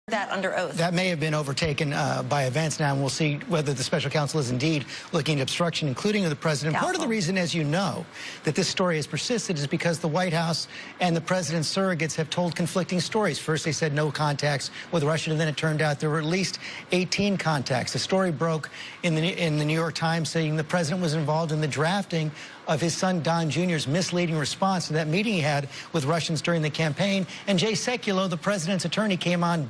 that under oath. That may have been overtaken by events now, and we'll see whether the special counsel is indeed looking at obstruction, including of the president. Doubtful. Part of the reason, as you know, that this story has persisted is because the White House and the president's surrogates have told conflicting stories. First, they said no contacts with Russia, and then it turned out there were at least 18 contacts. The story broke in the New York Times saying the president was involved in the drafting of his son Don Jr.'s misleading response to that meeting he had with Russians during the campaign. And Jay Sekulow, the president's attorney, came on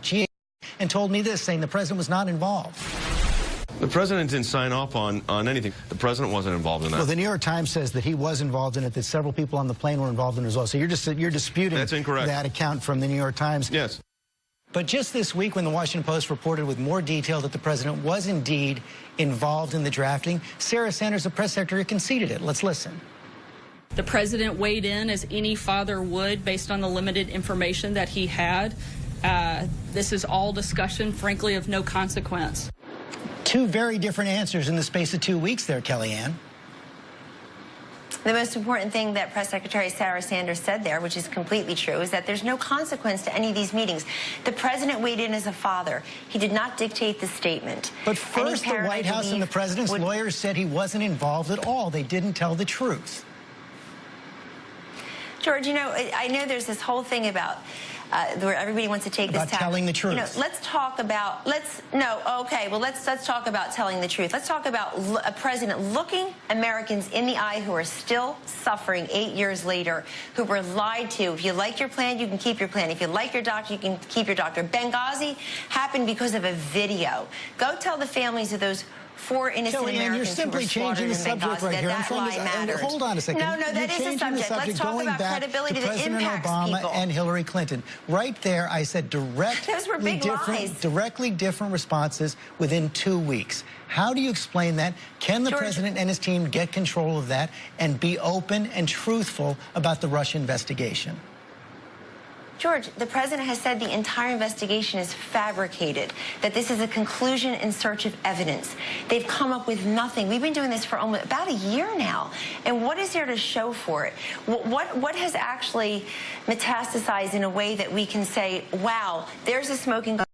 and told me this, saying the president was not involved. The president didn't sign off on anything. The president wasn't involved in that. Well, the New York Times says that he was involved in it, that several people on the plane were involved in it as well. So you're disputing That's incorrect. That account from the New York Times. Yes. But just this week, when the Washington Post reported with more detail that the president was indeed involved in the drafting, Sarah Sanders, the press secretary, conceded it. Let's listen. The president weighed in as any father would based on the limited information that he had. This is all discussion, frankly, of no consequence. Two very different answers in the space of 2 weeks there, Kellyanne. The most important thing that Press Secretary Sarah Sanders said there, which is completely true, is that there's no consequence to any of these meetings. The president weighed in as a father. He did not dictate the statement. But first, the White House and the president's lawyers said he wasn't involved at all. They didn't tell the truth. George, you know, I know there's this whole thing about where everybody wants to take this tack. Telling the truth. You know, let's talk about, let's talk about telling the truth. Let's talk about a president looking Americans in the eye who are still suffering 8 years later, who were lied to. If you like your plan, you can keep your plan. If you like your doctor, you can keep your doctor. Benghazi happened because of a video. Go tell the families of those 4 innocent Kellyanne, Americans you're simply who were changing the subject right here. that lie mattered. Hold on a second. No, that is the subject. Let's talk about credibility that impacts Obama people. and Hillary Clinton. Right there, I said Those were big lies. Directly different responses within 2 weeks. How do you explain that? Can the president and his team get control of that and be open and truthful about the Russia investigation? George, the president has said the entire investigation is fabricated, that this is a conclusion in search of evidence. They've come up with nothing. We've been doing this for almost about a year now. And what is there to show for it? What has actually metastasized in a way that we can say, wow, there's a smoking gun?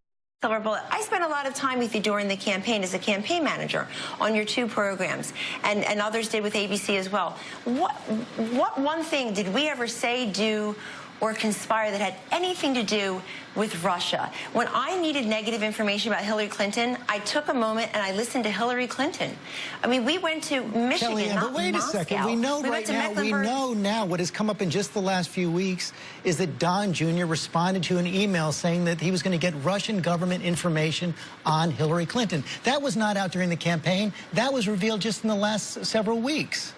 Silver bullet. I spent a lot of time with you during the campaign as a campaign manager on your 2 programs, and others did with ABC as well. What one thing did we ever say, do, or conspire that had anything to do with Russia? When I needed negative information about Hillary Clinton, I took a moment and I listened to Hillary Clinton. I mean, we went to Michigan, Kellyanne, not but wait Moscow. a second. We know now what has come up in just the last few weeks is that Don Jr. responded to an email saying that he was going to get Russian government information on Hillary Clinton. That was not out during the campaign. That was revealed just in the last several weeks.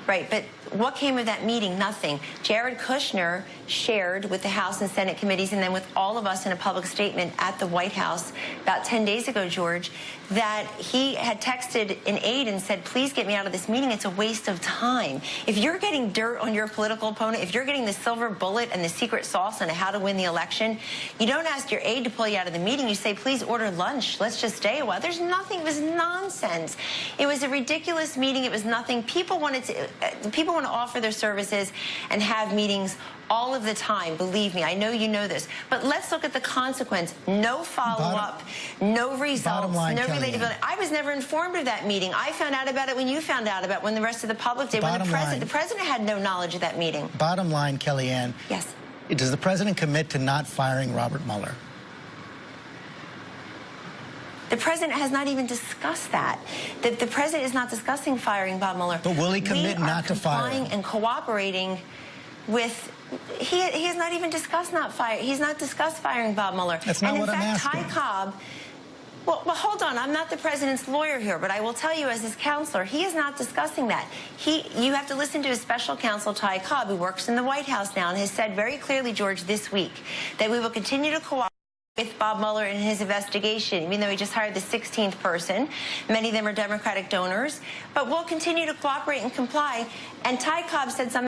Right, but what came of that meeting? Nothing. Jared Kushner shared with the House and Senate committees and then with all of us in a public statement at the White House about 10 days ago, George, that he had texted an aide and said, please get me out of this meeting. It's a waste of time. If you're getting dirt on your political opponent, if you're getting the silver bullet and the secret sauce on how to win the election, you don't ask your aide to pull you out of the meeting. You say, please order lunch. Let's just stay a while. There's nothing. It was nonsense. It was a ridiculous meeting. It was nothing. People want to offer their services and have meetings all of the time. Believe me, I know you know this. But let's look at the consequence. No follow-up, no results, no relatability. I was never informed of that meeting. I found out about it when you found out about it, when the rest of the public did. When the president had no knowledge of that meeting. Bottom line, Kellyanne. Yes. Does the president commit to not firing Robert Mueller? The president has not even discussed that. The president is not discussing firing Bob Mueller. But will he commit not to fire him? And cooperating with, he has not even discussed he's not discussed firing Bob Mueller. That's not what I'm asking. And in fact, Ty Cobb, well, hold on, I'm not the president's lawyer here, but I will tell you as his counselor, he is not discussing that. You have to listen to his special counsel, Ty Cobb, who works in the White House now, and has said very clearly, George, this week, that we will continue to cooperate with Bob Mueller in his investigation, even though he just hired the 16th person. Many of them are Democratic donors. But we'll continue to cooperate and comply. And Ty Cobb said something